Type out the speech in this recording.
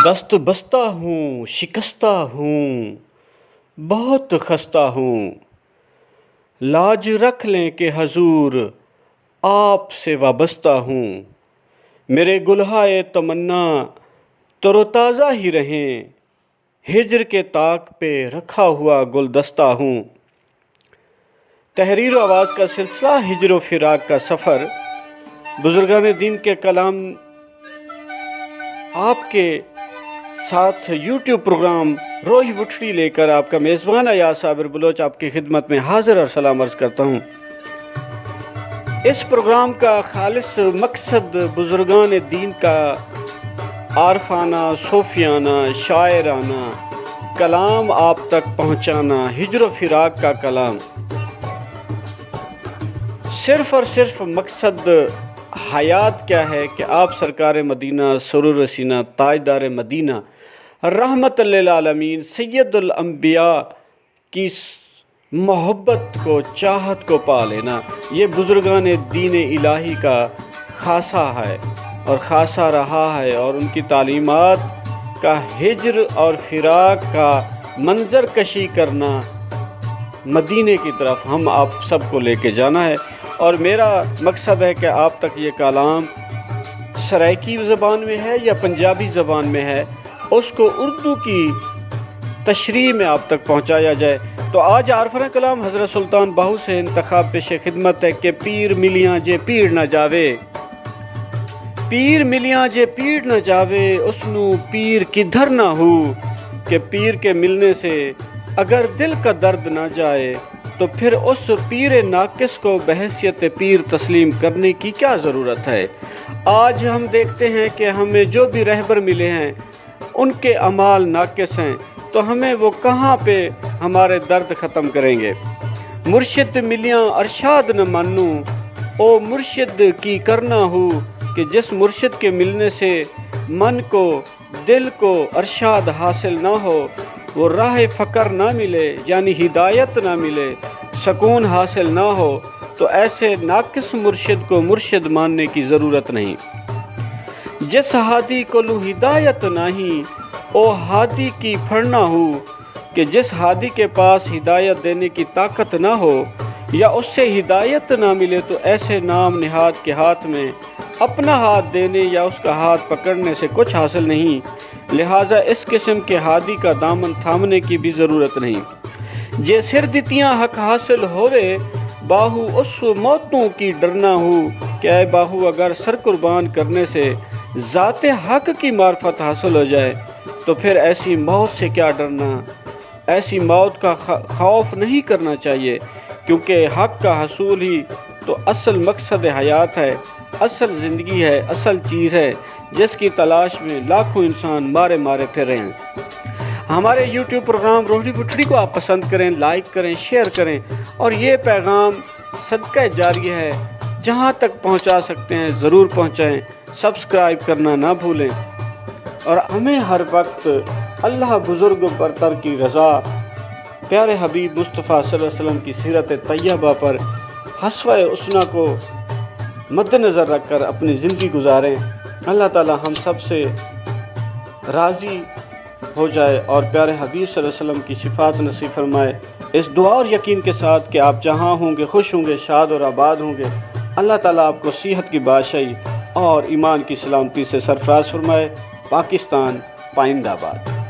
दस्त बस्ता हूँ, शिकस्ता हूँ, बहुत खस्ता हूँ। लाज रख लें कि हजूर आप से वाबस्ता हूँ। मेरे गुलहाए तमन्ना तरोताज़ा ही रहें, हिज्र के ताक पे रखा हुआ गुलदस्ता हूँ। तहरीर आवाज़ का सिलसिला हिज्र फिराक का सफ़र, बुजुर्गान दीन के कलाम आपके साथ यूट्यूब प्रोग्राम रोही बुठड़ी लेकर आपका मेज़बान अयाज साबिर बलोच आपकी खिदमत में हाजिर और सलाम अर्ज़ करता हूँ। इस प्रोग्राम का खालिस मकसद बुजुर्गान दीन का आरफाना, सूफियाना, शायराना कलाम आप तक पहुँचाना, हिज्र फिराक का कलाम। सिर्फ़ और सिर्फ मकसद हयात क्या है कि आप सरकार मदीना, सुरूर सीना, ताजदार मदीना, रहमतुल लिल आलमीन, सैयदुल अंबिया की मोहब्बत को, चाहत को पा लेना। ये बुजुर्गान दीन इलाही का खासा है और खासा रहा है, और उनकी तालीमात का हिज्र और फिराक का मंजर कशी करना, मदीने की तरफ हम आप सबको लेके जाना है। और मेरा मकसद है कि आप तक ये कलाम सराइकी ज़बान में है या पंजाबी ज़बान में है, उसको उर्दू की तशरीह में आप तक पहुंचाया जाए। तो आज आरफन कलाम हज़रत सुल्तान बाहू से इंतखाब पेश खिदमत है कि पीर मिलियाँ जे पीड़ न जावे, पीर मिलियाँ जे पीड़ न जावे, उसनू पीर किधर ना हो, कि पीर के मिलने से अगर दिल का दर्द ना जाए तो फिर उस पीर नाकिस को बहैसियत पीर तस्लीम करने की क्या ज़रूरत है। आज हम देखते हैं कि हमें जो भी रहबर मिले हैं उनके अमाल नाकिस हैं, तो हमें वो कहाँ पे हमारे दर्द ख़त्म करेंगे। मुर्शिद मिलियाँ अरशाद न मानूँ, ओ मुर्शिद की करना हो, कि जिस मुर्शिद के मिलने से मन को, दिल को अरशाद हासिल ना हो, वो राह फ़कर ना मिले, यानी हिदायत ना मिले, सकून हासिल ना हो, तो ऐसे नाकिस मुर्शिद को मुर्शिद मानने की ज़रूरत नहीं। जिस हादी को लू हिदायत नहीं, ओ हादी की फड़ना हो, कि जिस हादी के पास हिदायत देने की ताकत ना हो या उससे हिदायत ना मिले, तो ऐसे नाम निहाद के हाथ में अपना हाथ देने या उसका हाथ पकड़ने से कुछ हासिल नहीं। लिहाजा इस किस्म के हादी का दामन थामने की भी ज़रूरत नहीं। जे सिर दितियाँ हक हासिल होवे, बाहू उस मौतों की डरना हो, कि ऐ बाहू अगर सर कुर्बान करने से ज़ाते हक की मार्फत हासिल हो जाए, तो फिर ऐसी मौत से क्या डरना। ऐसी मौत का खौफ नहीं करना चाहिए, क्योंकि हक का हसूल ही तो असल मकसद हयात है, असल ज़िंदगी है, असल चीज़ है, जिसकी तलाश में लाखों इंसान मारे मारे फिर रहे हैं। हमारे YouTube प्रोग्राम रोही बुठड़ी को आप पसंद करें, लाइक करें, शेयर करें, और ये पैगाम सदका जारिया है, जहाँ तक पहुँचा सकते हैं ज़रूर पहुँचाएँ। सब्सक्राइब करना ना भूलें, और हमें हर वक्त अल्लाह बुज़ुर्ग बरतर की रज़ा, प्यारे हबीब मुस्तफ़ा सल्लल्लाहु अलैहि वसल्लम की सीरत तैयबा पर हस्वे उसना को मद्देनज़र रख कर अपनी ज़िंदगी गुजारें। अल्लाह ताला हम सब से राज़ी हो जाए और प्यारे हबीब सल्लल्लाहु अलैहि वसल्लम की शिफात नसीब फरमाए। इस दुआ और यकीन के साथ कि आप जहाँ होंगे खुश होंगे, शाद और आबाद होंगे। अल्लाह ताला आपको सेहत की बादशाही और ईमान की सलामती से सरफराज फरमाए। पाकिस्तान पाइंदाबाद।